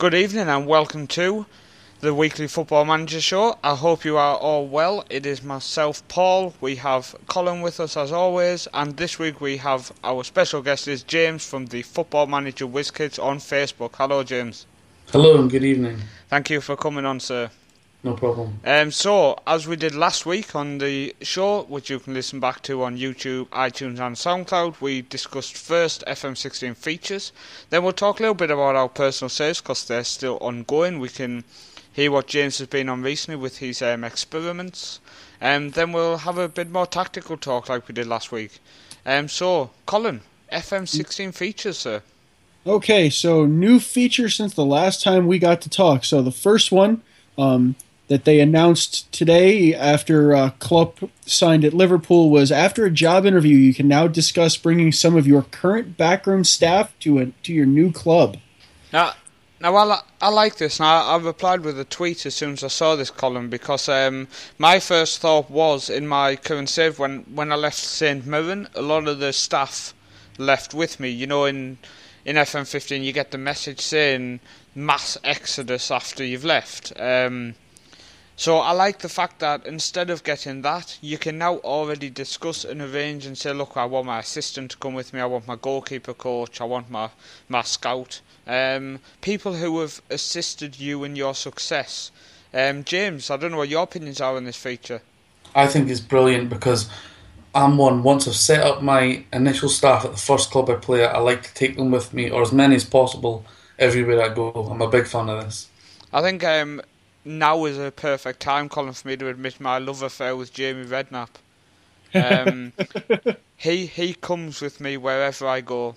Good evening and welcome to the Weekly Football Manager Show. I hope you are all well. It is myself, Paul. We have Colin with us as always, and this week we have our special guest is James from the Football Manager Wiz Kids on Facebook. Hello, James. Hello and good evening. Thank you for coming on, sir. No problem. So, as we did last week on the show, which you can listen back to on YouTube, iTunes and SoundCloud, we discussed first FM16 features. Then we'll talk a little bit about our personal saves because they're still ongoing. We can hear what James has been on recently with his experiments. Then we'll have a bit more tactical talk like we did last week. So, Colin, FM16 features, sir. Okay, so new features since the last time we got to talk. So the first one that they announced today after Klopp signed at Liverpool was after a job interview, you can now discuss bringing some of your current backroom staff to your new club. Now I like this. Now, I replied with a tweet as soon as I saw this, Colin, because my first thought was in my current save when I left St Mirren, a lot of the staff left with me. You know, in FM15 you get the message saying mass exodus after you've left. So I like the fact that instead of getting that, you can now already discuss and arrange and say, look, I want my assistant to come with me, I want my goalkeeper coach, I want my scout. People who have assisted you in your success. James, I don't know what your opinions are on this feature. I think it's brilliant because once I've set up my initial staff at the first club I play at, I like to take them with me, or as many as possible, everywhere I go. I'm a big fan of this. I think now is a perfect time, Colin, for me to admit my love affair with Jamie Redknapp. He comes with me wherever I go.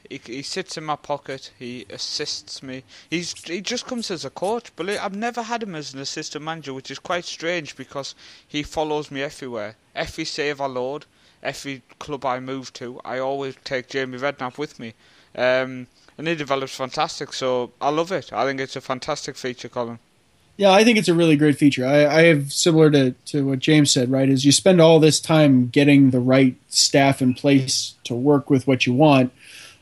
He sits in my pocket. He assists me. He just comes as a coach, but I've never had him as an assistant manager, which is quite strange because he follows me everywhere. Every save I load, every club I move to, I always take Jamie Redknapp with me. And he develops fantastic, so I love it. I think it's a fantastic feature, Colin. Yeah, I think it's a really great feature. I have similar to what James said, right, is you spend all this time getting the right staff in place to work with what you want.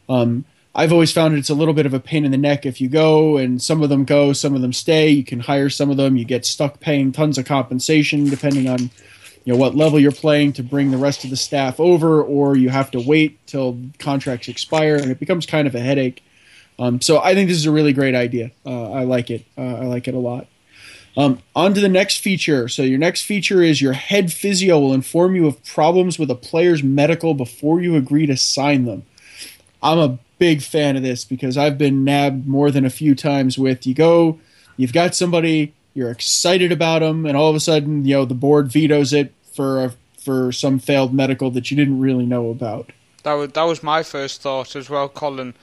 I've always found it's a little bit of a pain in the neck if you go and some of them go, some of them stay. You can hire some of them. You get stuck paying tons of compensation depending on what level you're playing to bring the rest of the staff over, or you have to wait till contracts expire, and it becomes kind of a headache. So I think this is a really great idea. I like it. I like it a lot. On to the next feature. So your next feature is your head physio will inform you of problems with a player's medical before you agree to sign them. I'm a big fan of this because I've been nabbed more than a few times with you've got somebody, you're excited about them, and all of a sudden, the board vetoes it for some failed medical that you didn't really know about. That was my first thought as well, Colin.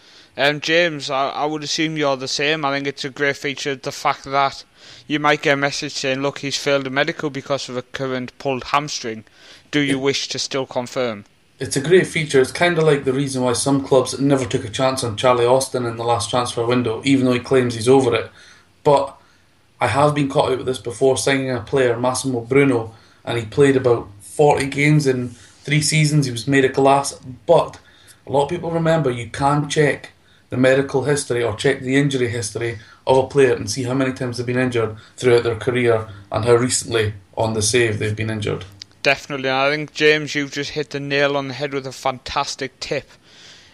James, I would assume you're the same. I think it's a great feature, the fact that you might get a message saying, look, he's failed a medical because of a current pulled hamstring. Do you wish to still confirm? It's a great feature. It's kind of like the reason why some clubs never took a chance on Charlie Austin in the last transfer window, even though he claims he's over it. But I have been caught out with this before, signing a player, Massimo Bruno, and he played about 40 games in 3 seasons. He was made of glass. But a lot of people remember you can check the medical history or check the injury history of a player and see how many times they've been injured throughout their career and how recently on the save they've been injured. Definitely. I think, James, you've just hit the nail on the head with a fantastic tip.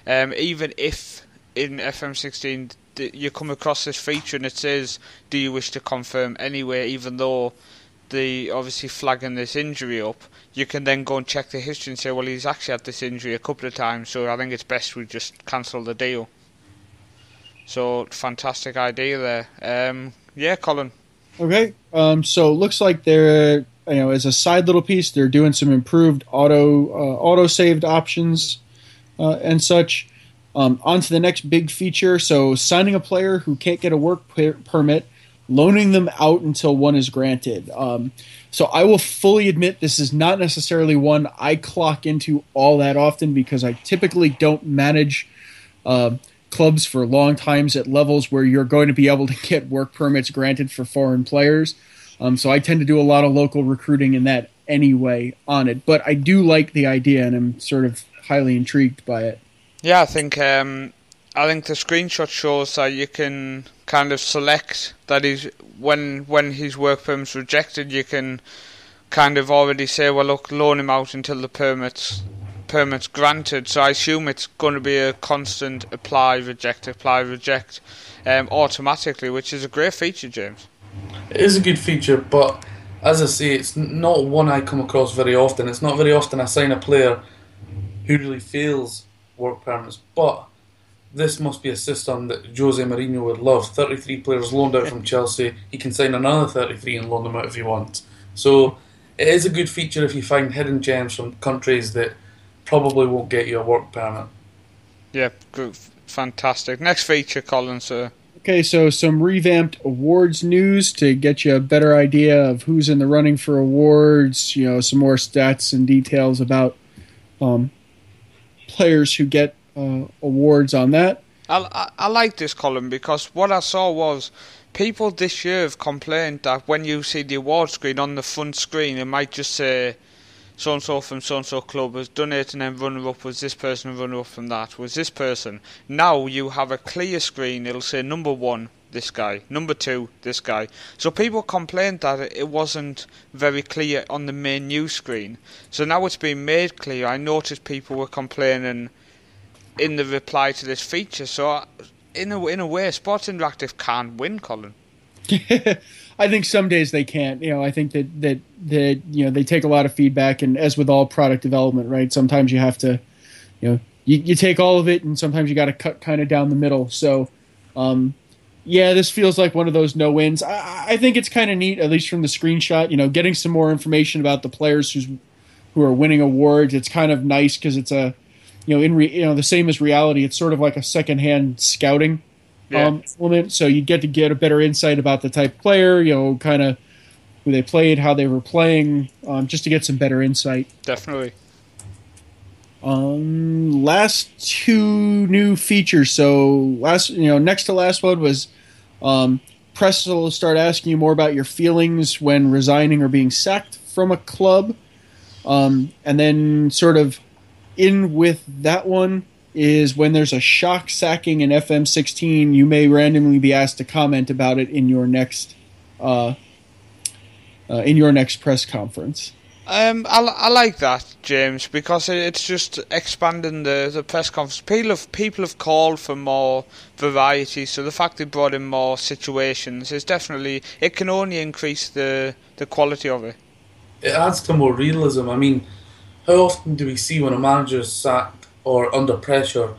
Even if in FM16 you come across this feature and it says, do you wish to confirm anyway, even though they obviously flagging this injury up, you can then go and check the history and say, well, he's actually had this injury a couple of times, so I think it's best we just cancel the deal. So, fantastic idea there. Yeah, Colin. Okay, so it looks like they're, as a side little piece, they're doing some improved auto-saved options and such. On to the next big feature, so signing a player who can't get a work permit, loaning them out until one is granted. So I will fully admit this is not necessarily one I clock into all that often because I typically don't manage clubs for long times at levels where you're going to be able to get work permits granted for foreign players. So I tend to do a lot of local recruiting in that anyway on it. But I do like the idea, and I'm sort of highly intrigued by it. Yeah, I think the screenshot shows that you can kind of select that he's when his work permit's rejected, you can kind of already say, well, look, loan him out until the permit's granted. So I assume it's going to be a constant apply, reject, automatically, which is a great feature, James. It is a good feature, but as I say, it's not one I come across very often. It's not very often I sign a player who really fails work permits, but this must be a system that Jose Mourinho would love. 33 players loaned out from Chelsea, he can sign another 33 and loan them out if he wants. So it is a good feature if you find hidden gems from countries that probably won't get you a work permit. Yeah, good, fantastic. Next feature, Colin, sir. Okay, so some revamped awards news to get you a better idea of who's in the running for awards. You know, some more stats and details about players who get awards on that. I like this column because what I saw was people this year have complained that when you see the award screen on the front screen, it might just say so-and-so from so-and-so club has done it, and then runner-up was this person, runner-up from that was this person. Now you have a clear screen, it'll say number 1, this guy, number 2, this guy. So people complained that it wasn't very clear on the main news screen. So now it's been made clear. I noticed people were complaining in the reply to this feature. So in a way, Sports Interactive can't win, Colin. I think some days they can't. You know, I think that you know, they take a lot of feedback, and as with all product development, right? Sometimes you have to, you know, you take all of it, and sometimes you got to cut kind of down the middle. So, yeah, this feels like one of those no wins. I think it's kind of neat, at least from the screenshot. You know, getting some more information about the players who are winning awards. It's kind of nice because it's a, you know, the same as reality. It's sort of like a secondhand scouting element, so you get a better insight about the type of player, you know, kind of who they played, how they were playing, just to get some better insight. Definitely. Last two new features. So next to last one was press will start asking you more about your feelings when resigning or being sacked from a club, and then sort of in with that one is when there's a shock sacking in FM16, you may randomly be asked to comment about it in your next press conference. I like that, James, because it's just expanding the press conference. People have called for more variety, so the fact they brought in more situations is definitely, it can only increase the quality of it. It adds to more realism. I mean, how often do we see when a manager is sacked or under pressure,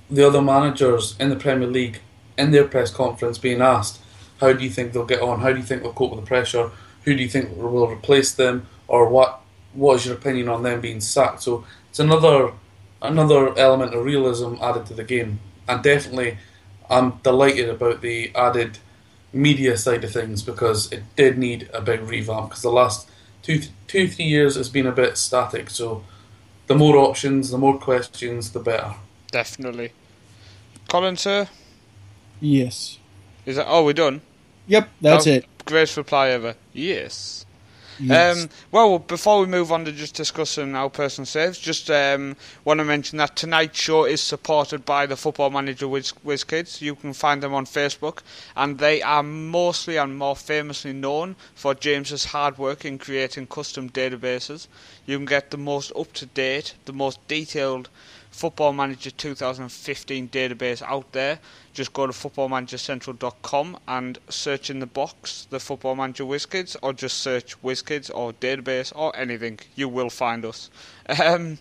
the other managers in the Premier League in their press conference being asked, how do you think they'll get on? How do you think they'll cope with the pressure? Who do you think will replace them? Or what is your opinion on them being sacked? So it's another element of realism added to the game. And definitely I'm delighted about the added media side of things, because it did need a big revamp, because the last 2-3 years has been a bit static. So the more options, the more questions, the better. Definitely. Colin, sir? Yes. Is that? Oh, we're done? Yep, that's it. Greatest reply ever. Yes. Yes. Well, before we move on to just discussing our personal saves, just want to mention that tonight's show is supported by the Football Manager Wiz Kids. You can find them on Facebook, and they are mostly and more famously known for James's hard work in creating custom databases. You can get the most up-to-date, the most detailed Football Manager 2015 database out there. Just go to footballmanagercentral.com and search in the box the Football Manager Wiz Kids, or just search Wiz Kids or database or anything. You will find us. The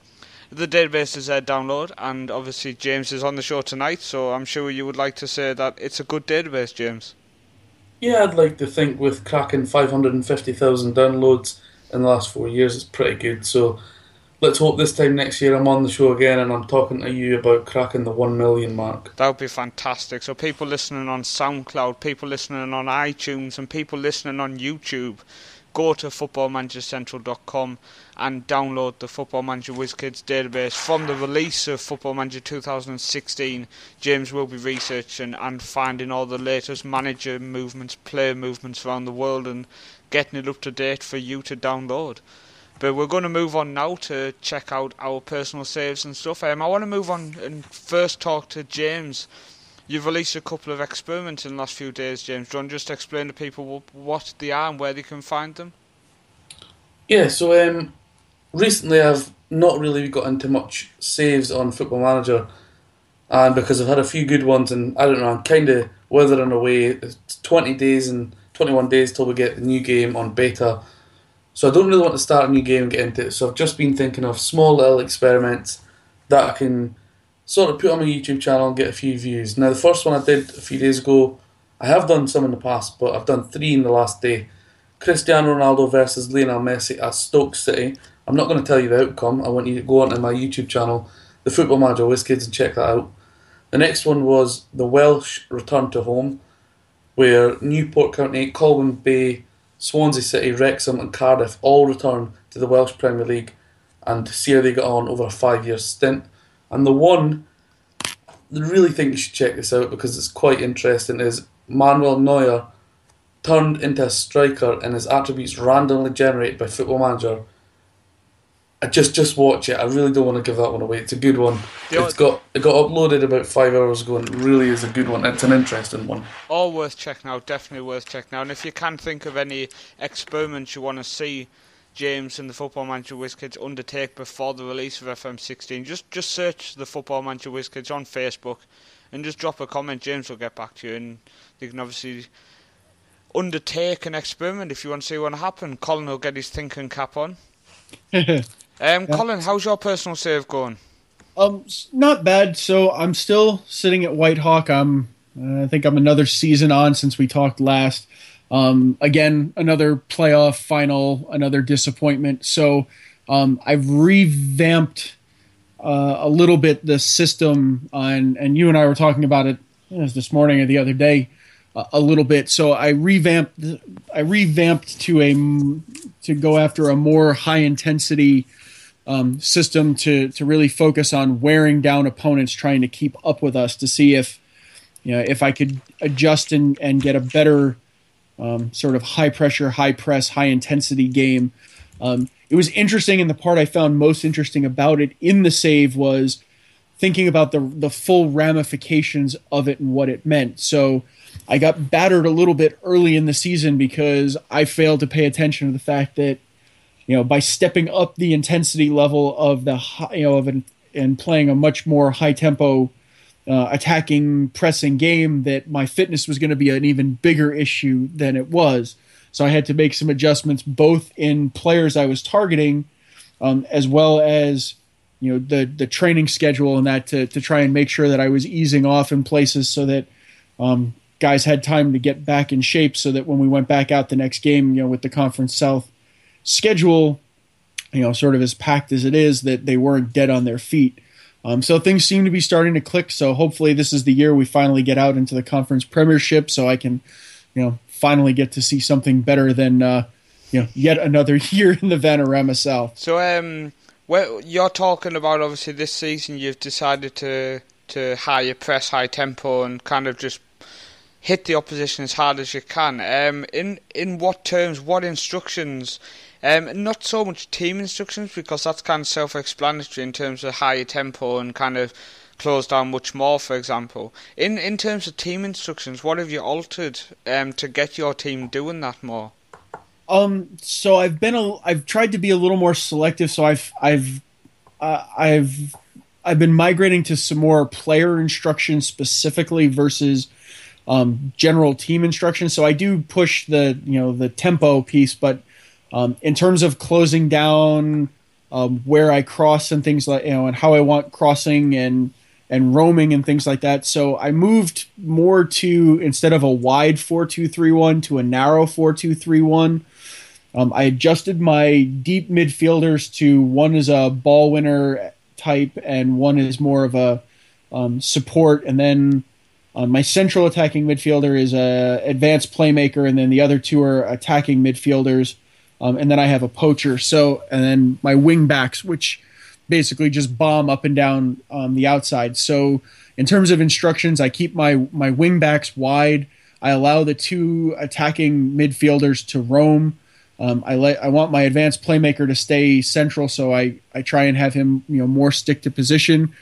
database is there, download, and obviously James is on the show tonight, so I'm sure you would like to say that it's a good database, James. Yeah, I'd like to think with cracking 550,000 downloads in the last 4 years, it's pretty good. So let's hope this time next year I'm on the show again and I'm talking to you about cracking the 1 million mark. That would be fantastic. So people listening on SoundCloud, people listening on iTunes, and people listening on YouTube, go to footballmanagercentral.com and download the Football Manager Wiz Kids database. From the release of Football Manager 2016, James will be researching and finding all the latest manager movements, player movements around the world, and getting it up to date for you to download. But we're going to move on now to check out our personal saves and stuff. I want to move on and first talk to James You've released a couple of experiments in the last few days, James. Do you want to just explain to people what they are and where they can find them? Yeah, so recently I've not really got into much saves on Football Manager, and because I've had a few good ones, and I don't know, I'm kind of withering away. It's 20 days and 21 days till we get the new game on beta, so I don't really want to start a new game and get into it. So I've just been thinking of small little experiments that I can sort of put on my YouTube channel and get a few views. Now, the first one I did a few days ago, I have done some in the past, but I've done 3 in the last day. Cristiano Ronaldo versus Lionel Messi at Stoke City. I'm not going to tell you the outcome. I want you to go onto my YouTube channel, the Football Manager Wiz Kids, and check that out. The next one was the Welsh return to home, where Newport County, Colwyn Bay, Swansea City, Wrexham and Cardiff all return to the Welsh Premier League and see how they got on over a 5-year stint. And the one, I really think you should check this out because it's quite interesting, is Manuel Neuer turned into a striker and his attributes randomly generated by Football Manager. Just watch it. I really don't want to give that one away. It's a good one. It got uploaded about 5 hours ago, and it really is a good one. It's an interesting one. All worth checking out. Definitely worth checking out. And if you can think of any experiments you want to see James and the Football Manager Wiz Kids undertake before the release of FM16, just search the Football Manager Wiz Kids on Facebook and just drop a comment. James will get back to you, and you can obviously undertake an experiment if you want to see what will happen. Colin will get his thinking cap on. Colin, how's your personal save going? Not bad. So I'm still sitting at Whitehawk. I think I'm another season on since we talked last. Again, another playoff final, another disappointment. So I've revamped a little bit the system, and you and I were talking about it this morning or the other day a little bit. So I revamped to go after a more high intensity system to really focus on wearing down opponents trying to keep up with us, to see if I could adjust and get a better sort of high pressure, high press, high intensity game. It was interesting, and the part I found most interesting about it in the save was thinking about the full ramifications of it and what it meant. So I got battered a little bit early in the season because I failed to pay attention to the fact that, by stepping up the intensity level of and playing a much more high tempo, attacking, pressing game, that my fitness was going to be an even bigger issue than it was. So I had to make some adjustments both in players I was targeting, as well as the training schedule and that to try and make sure that I was easing off in places so that guys had time to get back in shape, so that when we went back out the next game, with the Conference South schedule, sort of as packed as it is, that they weren't dead on their feet. So things seem to be starting to click. So hopefully this is the year we finally get out into the conference premiership, so I can, finally get to see something better than, yet another year in the Vanarama South. So, you're talking about, obviously this season you've decided to higher press, high tempo, and kind of just hit the opposition as hard as you can. In what terms, what instructions? Not so much team instructions, because that's kind of self-explanatory in terms of higher tempo and kind of close down much more, for example. In terms of team instructions, what have you altered to get your team doing that more? So I've tried to be a little more selective. So I've been migrating to some more player instructions specifically versus general team instructions. So I do push the tempo piece, but in terms of closing down where I cross and things like, and how I want crossing and roaming and things like that. So I moved more to, instead of a wide 4-2-3-1, to a narrow 4-2-3-1. I adjusted my deep midfielders to, one is a ball winner type and one is more of a support. And then my central attacking midfielder is a advanced playmaker, and then the other two are attacking midfielders. And then I have a poacher. So, and then my wing backs, which basically just bomb up and down the outside. So in terms of instructions, I keep my wing backs wide. I allow the two attacking midfielders to roam. I want my advanced playmaker to stay central, so I try and have him more stick to position.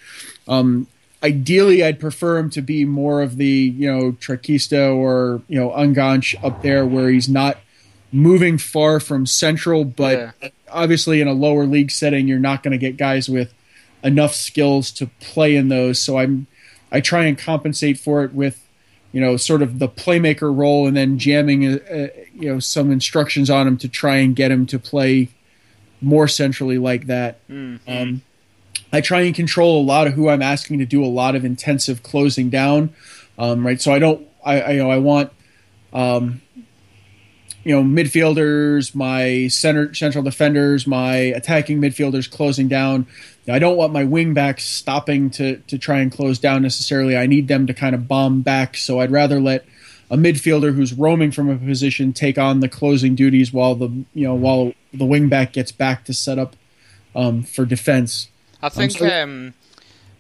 I ideally, I'd prefer him to be more of the, Trachista or, Unganch up there where he's not moving far from central, but obviously in a lower league setting, you're not going to get guys with enough skills to play in those. So I try and compensate for it with, sort of the playmaker role and then jamming, some instructions on him to try and get him to play more centrally like that. Mm-hmm. I try and control a lot of who I'm asking to do a lot of intensive closing down, right? So I want, midfielders, my central defenders, my attacking midfielders closing down. I don't want my wing backs stopping to try and close down necessarily. I need them to kind of bomb back. So I'd rather let a midfielder who's roaming from a position take on the closing duties while the wing back gets back to set up for defense. I think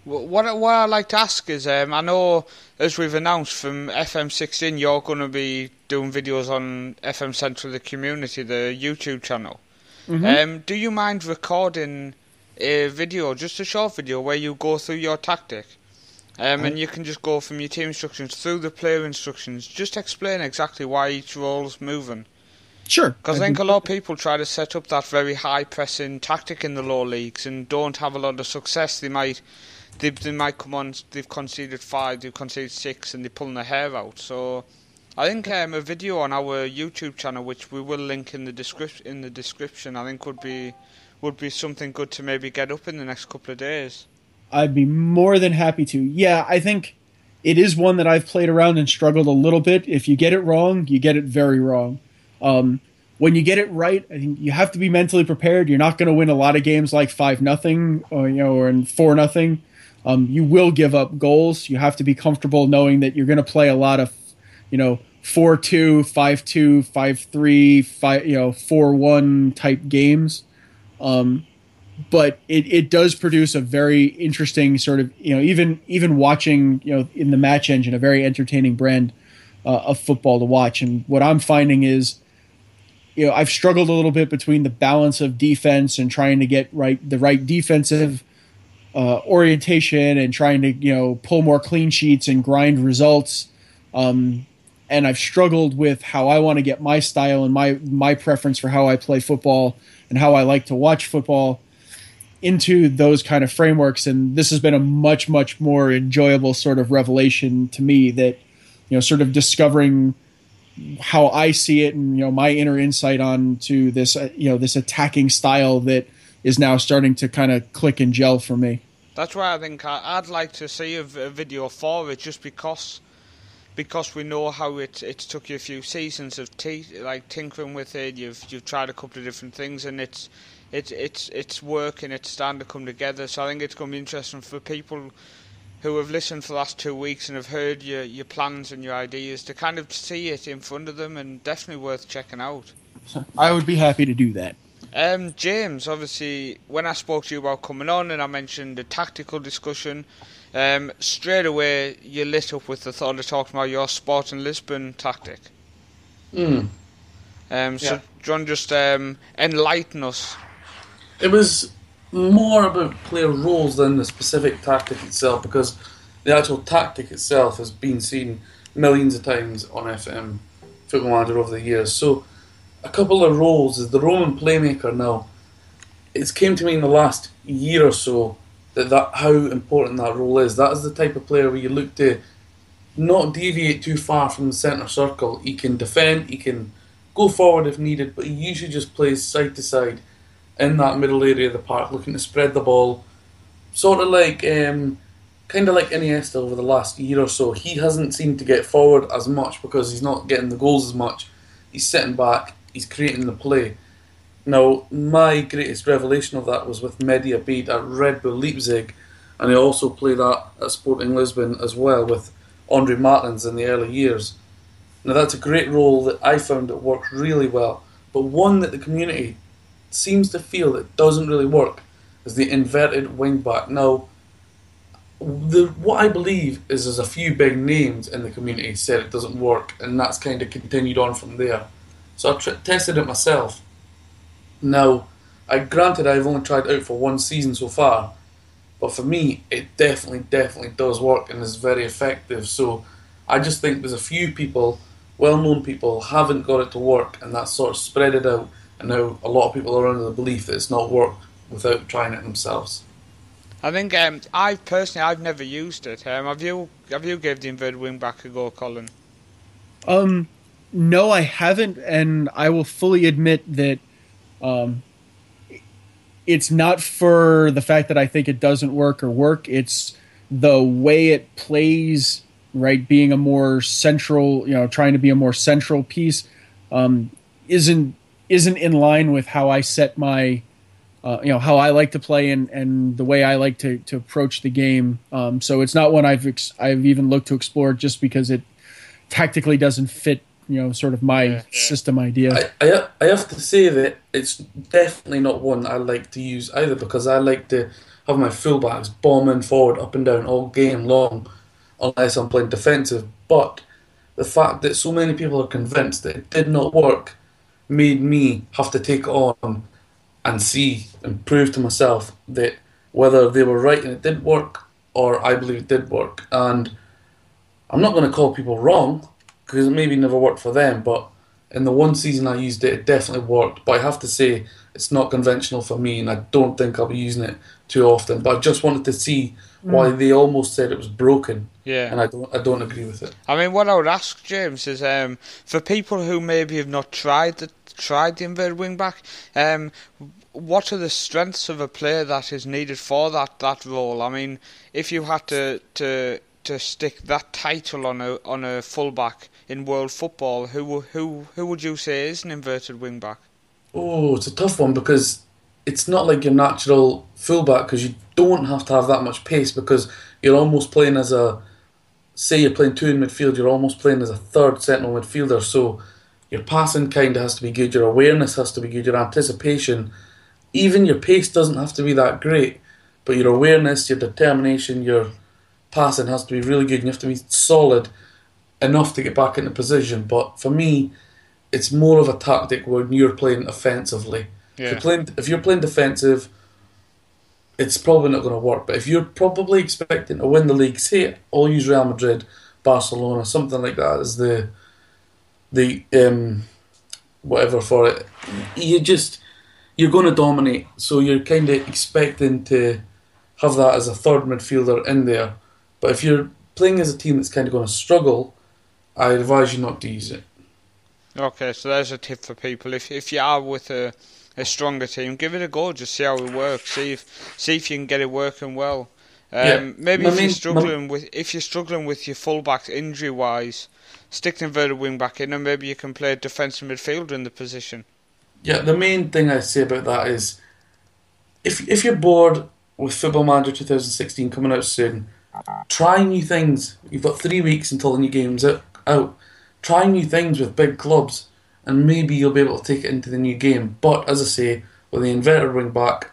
what I'd like to ask is, I know as we've announced from FM16, you're going to be doing videos on FM Central, the community, the YouTube channel. Mm-hmm. Do you mind recording a video, just a short video, where you go through your tactic? And you can just go from your team instructions through the player instructions, just explain exactly why each role's moving. Sure. Because I think a lot of people try to set up that very high pressing tactic in the lower leagues and don't have a lot of success. They might come on, they've conceded 5, they've conceded 6, and they're pulling their hair out. So I think a video on our YouTube channel, which we will link in the description, I think would be something good to maybe get up in the next couple of days. I'd be more than happy to. Yeah, I think it is one that I've played around and struggled a little bit. If you get it wrong, you get it very wrong. When you get it right, I think you have to be mentally prepared. You're not going to win a lot of games like 5-0 or in 4-0. You will give up goals. You have to be comfortable knowing that you're going to play a lot of 4-2, 5-2, 5-3, 4-1 type games. But it does produce a very interesting sort of, even watching, in the match engine, a very entertaining brand of football to watch. And what I'm finding is, I've struggled a little bit between the balance of defense and trying to get the right defensive orientation and trying to, pull more clean sheets and grind results. And I've struggled with how I want to get my style and my preference for how I play football and how I like to watch football into those kind of frameworks. And this has been a much, much more enjoyable sort of revelation to me that, sort of discovering how I see it and, my inner insight onto this, this attacking style that is now starting to kind of click and gel for me. That's why I think I'd like to see a video for it, just because we know how it took you a few seasons of tinkering with it. You've tried a couple of different things, and it's working. It's starting to come together. So I think it's going to be interesting for people who have listened for the last 2 weeks and have heard your plans and your ideas to kind of see it in front of them, and definitely worth checking out. I would be happy to do that. James, obviously, when I spoke to you about coming on and I mentioned the tactical discussion, straight away you lit up with the thought of talking about your Sporting Lisbon tactic. So do you want to just enlighten us? It was more about player roles than the specific tactic itself, because the actual tactic itself has been seen millions of times on FM Football Manager over the years. So a couple of roles is the Roman playmaker now. It's came to me in the last year or so that how important that role is. That is the type of player where you look to not deviate too far from the centre circle. He can defend, he can go forward if needed, but he usually just plays side to side in that middle area of the park, looking to spread the ball. Sort of like, kind of like Iniesta over the last year or so. He hasn't seemed to get forward as much because he's not getting the goals as much. He's sitting back, he's creating the play. Now, my greatest revelation of that was with Mehdi Abeid at Red Bull Leipzig, and he also played that at Sporting Lisbon as well with Andre Martins in the early years. Now, that's a great role that I found that worked really well, but one that the community seems to feel that doesn't really work is the inverted wing back. Now, what I believe is there's a few big names in the community said it doesn't work, and that's kind of continued on from there. So I tested it myself. Now, granted I've only tried it out for one season so far, But for me, it definitely does work and is very effective. So I just think there's a few people, well-known people, haven't got it to work, and that sort of spread it out. And now a lot of people are under the belief that it's not worked without trying it themselves. I think I've never used it. Have you gave the inverted wing back a go, Colin? No, I haven't, and I will fully admit that it's not for the fact that I think it doesn't work or work. It's the way it plays, right? Being a more central, trying to be a more central piece, isn't in line with how I set my, how I like to play and the way I like to approach the game. So it's not one I've even looked to explore just because it tactically doesn't fit, sort of my system idea. I have to say that it's definitely not one I like to use either, because I like to have my fullbacks bombing forward, up and down all game long, unless I'm playing defensive. But the fact that so many people are convinced that it did not work made me have to take it on and see and prove to myself that whether they were right and it didn't work, or I believe it did work. And I'm not going to call people wrong, because it maybe never worked for them, but in the one season I used it, it definitely worked. But I have to say, it's not conventional for me, and I don't think I'll be using it too often. But I just wanted to see why they almost said it was broken. Yeah. And I don't agree with it. I mean, what I would ask, James, is for people who maybe have not tried the inverted wing back, what are the strengths of a player that is needed for that role? I mean, if you had to stick that title on a fullback in world football, who would you say is an inverted wing back? Oh, it's a tough one, because it's not like your natural fullback, because you don't have to have that much pace, because you're almost playing as say you're playing two in midfield, you're almost playing as a third central midfielder. So your passing kind of has to be good, your awareness has to be good, your anticipation, even your pace doesn't have to be that great, but your awareness, your determination, your passing has to be really good, and you have to be solid enough to get back into position. But for me, it's more of a tactic when you're playing offensively. Yeah. If you're playing defensive, it's probably not going to work. But if you're probably expecting to win the league, say I'll use Real Madrid, Barcelona, something like that as the whatever for it, you're going to dominate. So you're kind of expecting to have that as a third midfielder in there. But if you're playing as a team that's kind of going to struggle, I advise you not to use it. Okay, so there's a tip for people. If you are with a stronger team, give it a go. Just see how it works. See if you can get it working well. Maybe if you're struggling with your fullbacks injury wise, stick the inverted wing back in, and maybe you can play a defensive midfielder in the position. Yeah, the main thing I say about that is, if you're bored with Football Manager 2016 coming out soon, try new things. You've got 3 weeks until the new game's out. Try new things with big clubs, and maybe you'll be able to take it into the new game. But as I say, with the inverted wing back,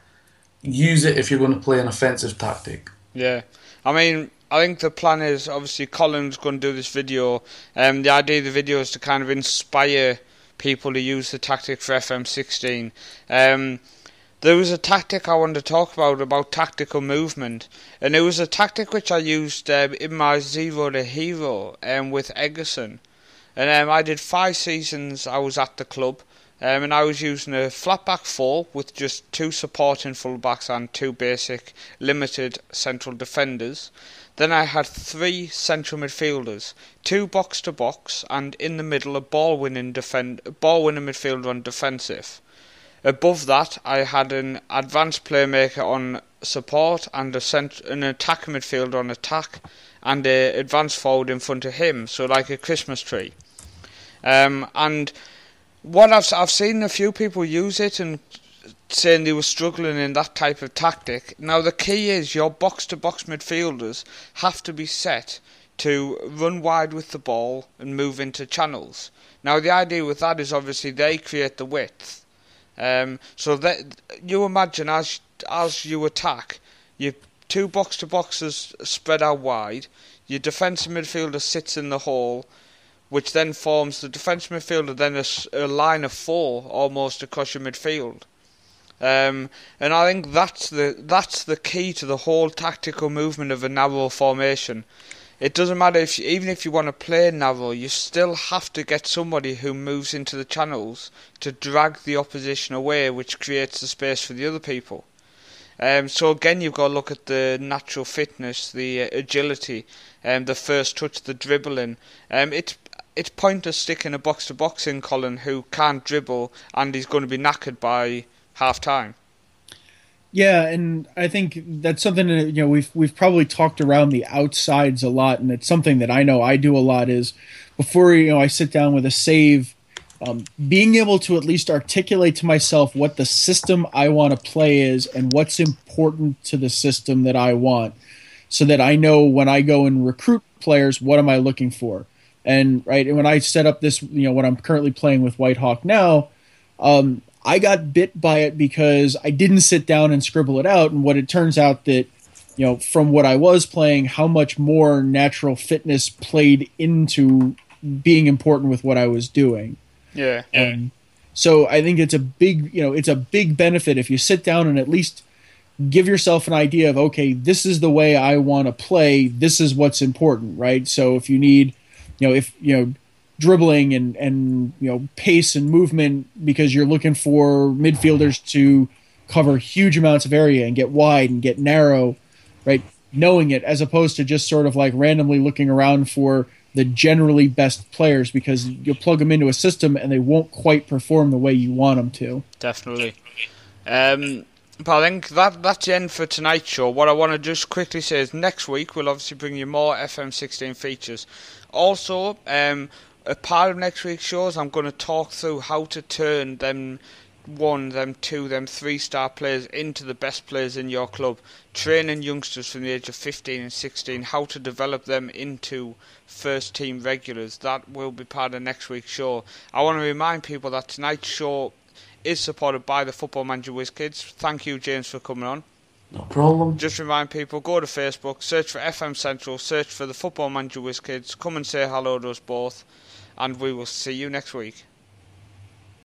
use it if you're going to play an offensive tactic. Yeah, I mean, I think the plan is, obviously Colin's going to do this video. The idea of the video is to kind of inspire people to use the tactic for FM16. There was a tactic I wanted to talk about tactical movement, and it was a tactic which I used in my Zero to Hero with Egerson. And I did 5 seasons I was at the club, and I was using a flat back 4 with just 2 supporting fullbacks and 2 basic limited central defenders. Then I had 3 central midfielders, 2 box to box, and in the middle a ball winning midfielder on defensive. Above that, I had an advanced playmaker on support and an attacker midfielder on attack, and an advanced forward in front of him, so like a Christmas tree. And what I've seen a few people use it and saying they were struggling in that type of tactic. Now the key is your box-to-box midfielders have to be set to run wide with the ball and move into channels. Now the idea with that is obviously they create the width. So that you imagine as you attack, your 2 box-to-boxes spread out wide, your defensive midfielder sits in the hole, which then forms the defensive midfielder, then a line of 4 almost across your midfield. And I think that's the key to the whole tactical movement of a narrow formation. It doesn't matter even if you want to play narrow, you still have to get somebody who moves into the channels to drag the opposition away, which creates the space for the other people. So again, you've got to look at the natural fitness, the agility, the first touch, the dribbling. It's pointless sticking a box-to-box in Colin who can't dribble and he's going to be knackered by half-time. Yeah, and I think that's something that, we've probably talked around the outsides a lot, and it's something that I know I do a lot is before I sit down with a save, being able to at least articulate to myself what the system I want to play is and what's important to the system that I want, so that I know when I go and recruit players, what am I looking for? And when I set up this, what I'm currently playing with Whitehawk now, I got bit by it because I didn't sit down and scribble it out. And what it turns out that, from what I was playing, how much more natural fitness played into being important with what I was doing. Yeah. And so I think it's a big benefit if you sit down and at least give yourself an idea of, okay, this is the way I want to play. This is what's important, right? So if you need, dribbling and pace and movement because you're looking for midfielders to cover huge amounts of area and get wide and get narrow, right? Knowing it as opposed to just sort of like randomly looking around for the generally best players, because you'll plug them into a system and they won't quite perform the way you want them to. Definitely. But I think that's the end for tonight's show. What I want to just quickly say is next week we'll obviously bring you more FM16 features. Also, a part of next week's shows, I'm going to talk through how to turn them 1, them 2, them 3-star players into the best players in your club. Training youngsters from the age of 15 and 16, how to develop them into first team regulars. That will be part of next week's show. I want to remind people that tonight's show is supported by the Football Manager Wiz Kids. Thank you, James, for coming on. No problem. Just remind people, go to Facebook, search for FM Central, search for the Football Manager Wiz Kids, come and say hello to us both, and we will see you next week.